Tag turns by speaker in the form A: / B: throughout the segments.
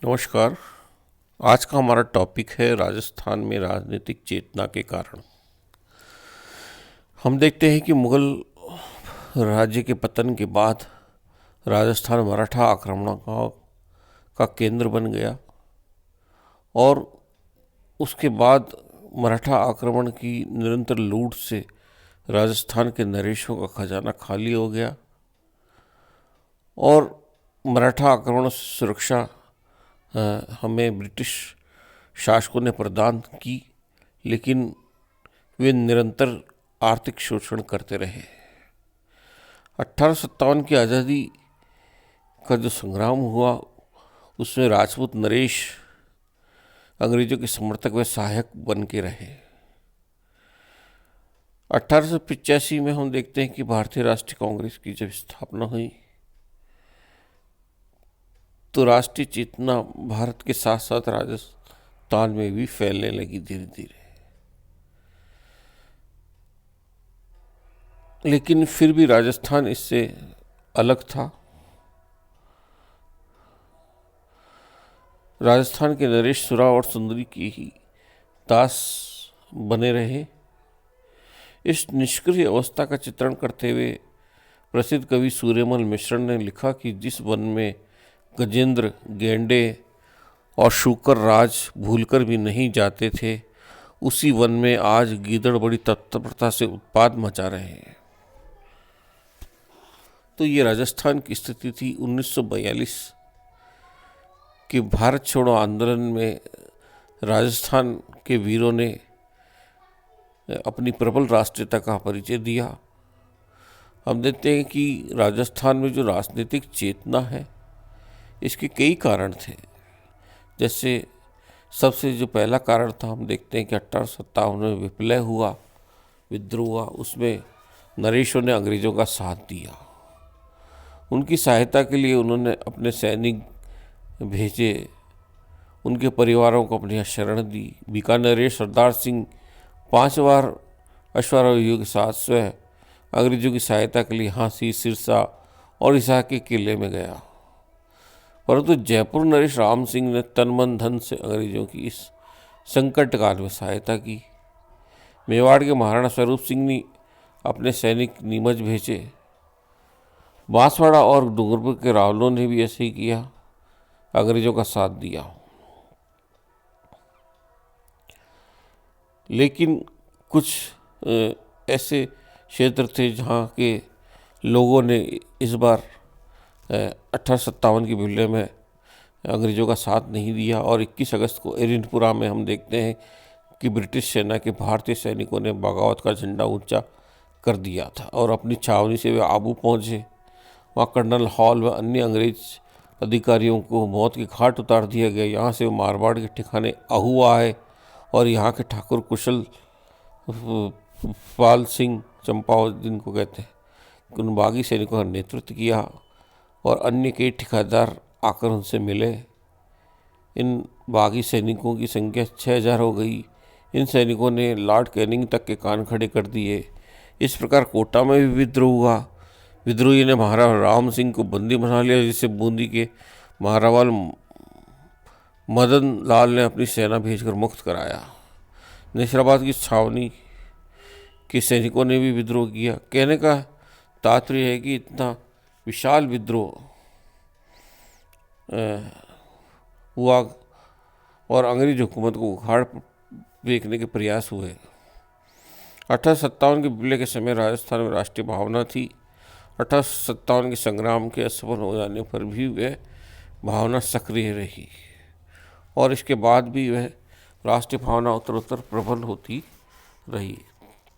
A: नमस्कार। आज का हमारा टॉपिक है राजस्थान में राजनीतिक चेतना के कारण। हम देखते हैं कि मुगल राज्य के पतन के बाद राजस्थान मराठा आक्रमणों का केंद्र बन गया और उसके बाद मराठा आक्रमण की निरंतर लूट से राजस्थान के नरेशों का खजाना खाली हो गया और मराठा आक्रमण से सुरक्षा हमें ब्रिटिश शासकों ने प्रदान की, लेकिन वे निरंतर आर्थिक शोषण करते रहे। 1857 की आज़ादी का जो संग्राम हुआ उसमें राजपूत नरेश अंग्रेजों के समर्थक व सहायक बन के रहे। 1885 में हम देखते हैं कि भारतीय राष्ट्रीय कांग्रेस की जब स्थापना हुई तो राष्ट्रीय चेतना भारत के साथ साथ राजस्थान में भी फैलने लगी धीरे धीरे। लेकिन फिर भी राजस्थान इससे अलग था। राजस्थान के नरेश सुरा और सुंदरी की ही दास बने रहे। इस निष्क्रिय अवस्था का चित्रण करते हुए प्रसिद्ध कवि सूर्यमल मिश्र ने लिखा कि जिस वन में गजेंद्र, गेंडे और शूकर राज भूलकर भी नहीं जाते थे, उसी वन में आज गीदड़ बड़ी तत्परता से उत्पाद मचा रहे हैं। तो ये राजस्थान की स्थिति थी। 1942 के भारत छोड़ो आंदोलन में राजस्थान के वीरों ने अपनी प्रबल राष्ट्रीयता का परिचय दिया। हम देखते हैं कि राजस्थान में जो राजनीतिक चेतना है इसके कई कारण थे। जैसे सबसे जो पहला कारण था, हम देखते हैं कि 1857 में विप्लव हुआ, विद्रोह हुआ। उसमें नरेशों ने अंग्रेज़ों का साथ दिया। उनकी सहायता के लिए उन्होंने अपने सैनिक भेजे, उनके परिवारों को अपनी शरण दी। बीकानेर सरदार सिंह 5 बार अश्वारोहियों के साथ स्वयं अंग्रेजों की सहायता के लिए हांसी, सिरसा और हिसार के किले में गया, परंतु जयपुर नरेश राम सिंह ने तन मन धन से अंग्रेजों की इस संकट काल में सहायता की। मेवाड़ के महाराणा स्वरूप सिंह ने अपने सैनिक नीमच भेजे। बांसवाड़ा और डूंगरपुर के रावलों ने भी ऐसे ही किया, अंग्रेजों का साथ दिया। लेकिन कुछ ऐसे क्षेत्र थे जहाँ के लोगों ने इस बार 1857 की विप्लव में अंग्रेजों का साथ नहीं दिया और 21 अगस्त को एरिनपुरा में हम देखते हैं कि ब्रिटिश सेना के भारतीय सैनिकों ने बगावत का झंडा ऊंचा कर दिया था और अपनी छावनी से वे आबू पहुंचे। वहाँ कर्नल हॉल व अन्य अंग्रेज अधिकारियों को मौत के घाट उतार दिया गया। यहाँ से मारवाड़ के ठिकाने अहुआ आए और यहाँ के ठाकुर कुशल पाल सिंह चंपावत जिनको कहते हैं, उन बागी सैनिकों का नेतृत्व किया और अन्य कई ठिकादार आकर उनसे मिले। इन बागी सैनिकों की संख्या 6000 हो गई। इन सैनिकों ने लॉर्ड कैनिंग तक के कान खड़े कर दिए। इस प्रकार कोटा में भी विद्रोह हुआ। विद्रोही ने महाराणा राम सिंह को बंदी बना लिया, जिसे बूंदी के महारावाल मदन लाल ने अपनी सेना भेजकर मुक्त कराया। नसीराबाद की छावनी के सैनिकों ने भी विद्रोह किया। कहने का तात्पर्य है कि इतना विशाल विद्रोह हुआ और अंग्रेज हुकूमत को उखाड़ फेंकने के प्रयास हुए। 1857 के विप्लव के समय राजस्थान में राष्ट्रीय भावना थी। 1857 के संग्राम के असफल हो जाने पर भी वह भावना सक्रिय रही और इसके बाद भी वह राष्ट्रीय भावना उत्तरोत्तर प्रबल होती रही।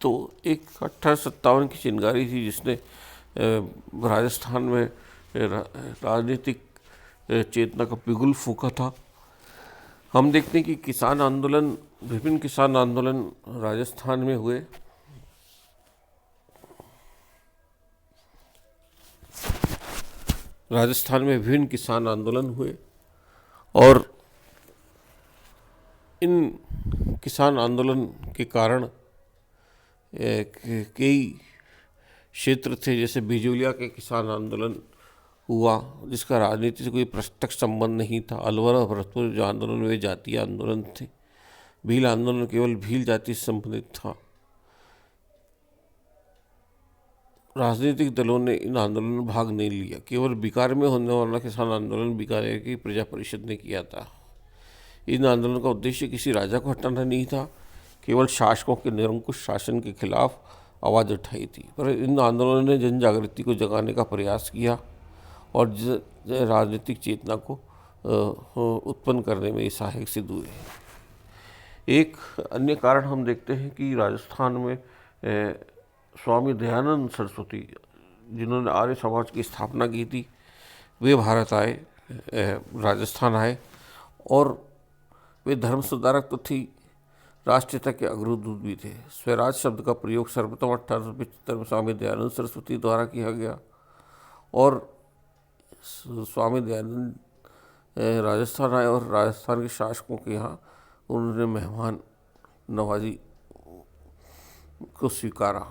A: तो एक 1857 की चिंगारी थी जिसने राजस्थान में राजनीतिक चेतना का बिगुल फूंका था। हम देखते हैं कि किसान आंदोलन, विभिन्न किसान आंदोलन राजस्थान में हुए। राजस्थान में विभिन्न किसान आंदोलन हुए और इन किसान आंदोलन के कारण कई क्षेत्र थे, जैसे बिजोलिया के किसान आंदोलन हुआ जिसका राजनीति से कोई प्रत्यक्ष संबंध नहीं था। अलवर और भरतपुर जो आंदोलन वे जातीय आंदोलन थे। भील आंदोलन केवल भील जाति से संबंधित था। राजनीतिक दलों ने इन आंदोलनों में भाग नहीं लिया। केवल बीकानेर में होने वाला किसान आंदोलन बीकानेर की प्रजा परिषद ने किया था। इन आंदोलन का उद्देश्य किसी राजा को हटाना नहीं था, केवल शासकों के निरंकुश शासन के खिलाफ आवाज़ उठाई थी। पर इन आंदोलनों ने जन जागृति को जगाने का प्रयास किया और राजनीतिक चेतना को उत्पन्न करने में सहायक सिद्ध हुए। एक अन्य कारण हम देखते हैं कि राजस्थान में स्वामी दयानंद सरस्वती, जिन्होंने आर्य समाज की स्थापना की थी, वे भारत आए, राजस्थान आए और वे धर्म सुधारक तो थी, राष्ट्रीयता के अग्रदूत भी थे। स्वराज शब्द का प्रयोग सर्वप्रथम 1875 में स्वामी दयानंद सरस्वती द्वारा किया गया और स्वामी दयानंद राजस्थान आए और राजस्थान के शासकों के यहाँ उन्होंने मेहमान नवाजी को स्वीकारा।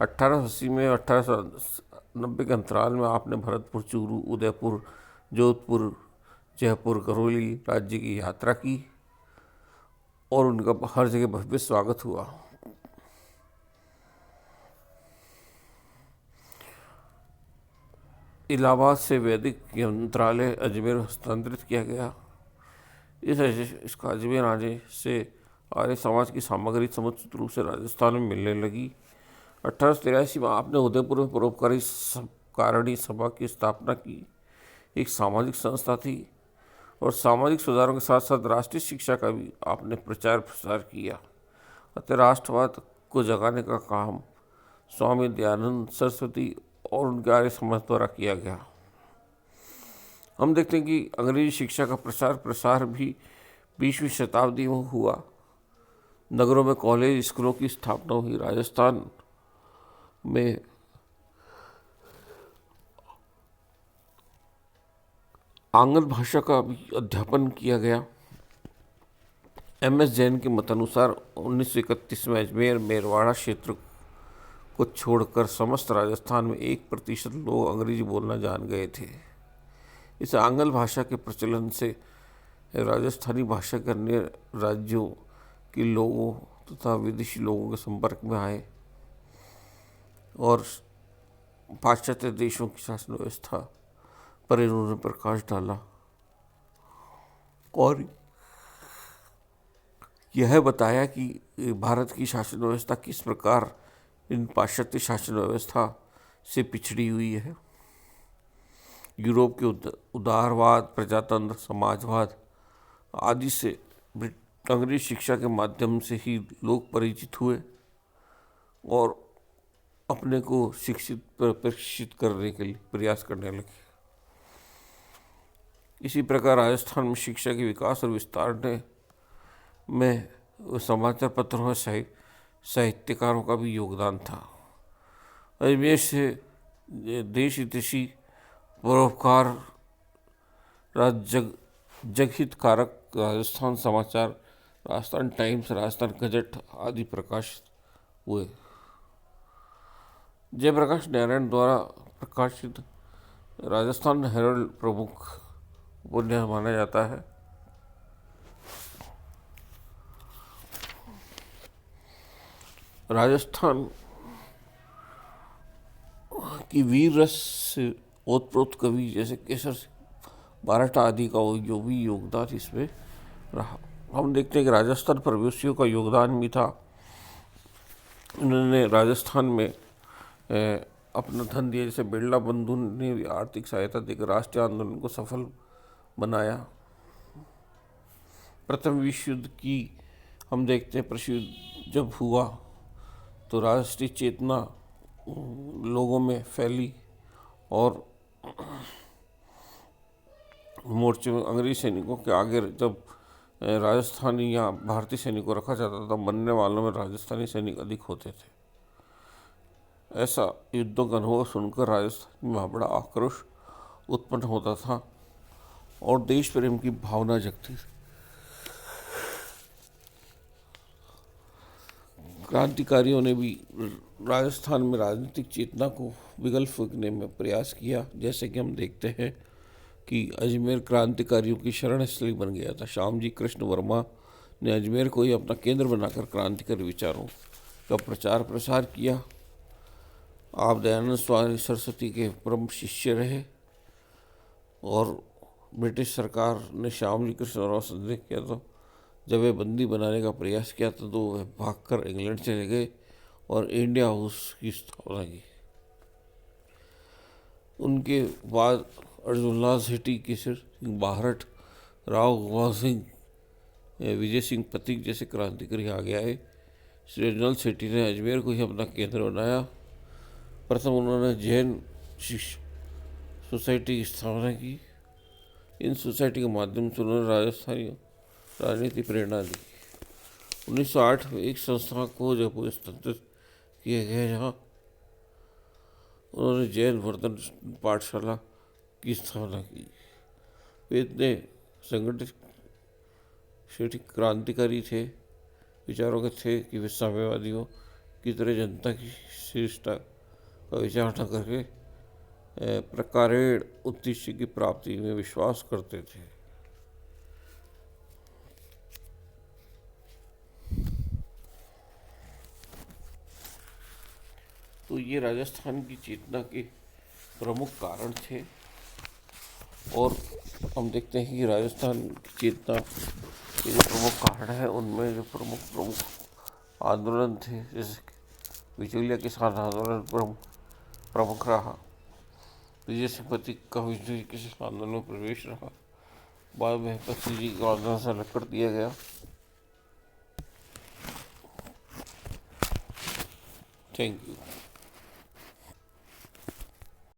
A: 1880 में 1890 के अंतराल में आपने भरतपुर, चूरू, उदयपुर, जोधपुर, जयपुर, करौली राज्य की यात्रा की और उनका हर जगह भव्य स्वागत हुआ। इलाहाबाद से वैदिक मंत्रालय अजमेर हस्तांतरित किया गया। इसका अजमेर आने से आर्य समाज की सामग्री समुचित रूप से राजस्थान में मिलने लगी। 1883 में आपने उदयपुर में परोपकारी कारणी सभा की स्थापना की। एक सामाजिक संस्था थी और सामाजिक सुधारों के साथ साथ राष्ट्रीय शिक्षा का भी आपने प्रचार प्रसार किया। अतः राष्ट्रवाद को जगाने का काम स्वामी दयानंद सरस्वती और उनके आर्य समाज द्वारा किया गया। हम देखते हैं कि अंग्रेजी शिक्षा का प्रसार भी 20वीं शताब्दी में हुआ। नगरों में कॉलेज स्कूलों की स्थापना हुई। राजस्थान में आंग्ल भाषा का भी अध्यापन किया गया। MS जैन के मतानुसार 1931 में अजमेर मेरवाड़ा क्षेत्र को छोड़कर समस्त राजस्थान में 1% लोग अंग्रेजी बोलना जान गए थे। इस आंग्ल भाषा के प्रचलन से राजस्थानी भाषा के अन्य राज्यों के लोगों तथा विदेशी लोगों के संपर्क में आए और पाश्चात्य देशों की शासन व्यवस्था पर इन्होंने प्रकाश डाला और यह बताया कि भारत की शासन व्यवस्था किस प्रकार इन पाश्चात्य शासन व्यवस्था से पिछड़ी हुई है। यूरोप के उदारवाद, प्रजातंत्र, समाजवाद आदि से अंग्रेजी शिक्षा के माध्यम से ही लोग परिचित हुए और अपने को शिक्षित प्रशिक्षित करने के लिए प्रयास करने लगे। इसी प्रकार राजस्थान में शिक्षा के विकास और विस्तार में समाचार पत्रों में साहित्यकारों का भी योगदान था। अजमेर से देश हितैषी परोपकार, जगहित कारक, राजस्थान समाचार, राजस्थान टाइम्स, राजस्थान गजट आदि प्रकाशित हुए। जयप्रकाश नारायण द्वारा प्रकाशित राजस्थान हेराल्ड प्रमुख उपन्यास माना जाता है। राजस्थान की वीर रस से ओतप्रोत कवि जैसे केसर बाराटा आदि का जो भी योगदान इसमें रहा। हम देखते हैं कि राजस्थान प्रवासियों का योगदान भी था। उन्होंने राजस्थान में अपना धन दिया। जैसे बिरला बंधु ने भी आर्थिक सहायता देकर राष्ट्रीय आंदोलन को सफल बनाया। प्रथम विश्व युद्ध की हम देखते हैं प्रसिद्ध जब हुआ तो राष्ट्रीय चेतना लोगों में फैली और मोर्चे में अंग्रेजी सैनिकों के आगे जब राजस्थानी या भारतीय सैनिकों रखा जाता था, मरने वालों में राजस्थानी सैनिक अधिक होते थे। ऐसा युद्धों का अनुभव सुनकर राजस्थान में बड़ा आक्रोश उत्पन्न होता था और देश प्रेम की भावना जगती थी। क्रांतिकारियों ने भी राजस्थान में राजनीतिक चेतना को विगल फूकने में प्रयास किया। जैसे कि हम देखते हैं कि अजमेर क्रांतिकारियों की शरण स्थली बन गया था। श्यामजी कृष्ण वर्मा ने अजमेर को ही अपना केंद्र बनाकर क्रांतिकारी विचारों का प्रचार प्रसार किया। आप दयानंद स्वामी सरस्वती के प्रमुख शिष्य रहे और ब्रिटिश सरकार ने श्यामजी कृष्ण वर्मा से संदेह किया तो जब वे बंदी बनाने का प्रयास किया तो वह भागकर इंग्लैंड चले गए और इंडिया हाउस की स्थापना की। उनके बाद अर्जुनलाल सेठी, केसर सिंह बाहरट, राव गोपाल सिंह, विजय सिंह पथिक जैसे क्रांतिकारी आगे आए। श्री अर्जुनलाल सेठी ने अजमेर को ही अपना केंद्र बनाया। प्रथम उन्होंने जैन सोसाइटी की स्थापना की। इन सोसाइटी के माध्यम से उन्होंने राजस्थानी राजनीति प्रेरणा दी। 1908 में एक संस्था को जयपुर स्थापित किया गया जहाँ उन्होंने जैन वर्धन पाठशाला की स्थापना की। वे इतने संगठित सेठी क्रांतिकारी थे, विचारों के थे कि वे साम्यवादियों की तरह जनता की श्रेष्ठता का विचार न करके प्रकारेण उद्देश्य की प्राप्ति में विश्वास करते थे। तो ये राजस्थान की चेतना के प्रमुख कारण थे और हम देखते हैं कि राजस्थान की चेतना के जो प्रमुख कारण है उनमें जो प्रमुख आंदोलन थे, जैसे बिचौलिया किसान आंदोलन प्रमुख रहा। विजय सिंह पथिक का बिचौलिया किसान आंदोलन में प्रवेश रहा। बाद में पति जी को आंदोलन से अलग कर दिया गया। Thank you.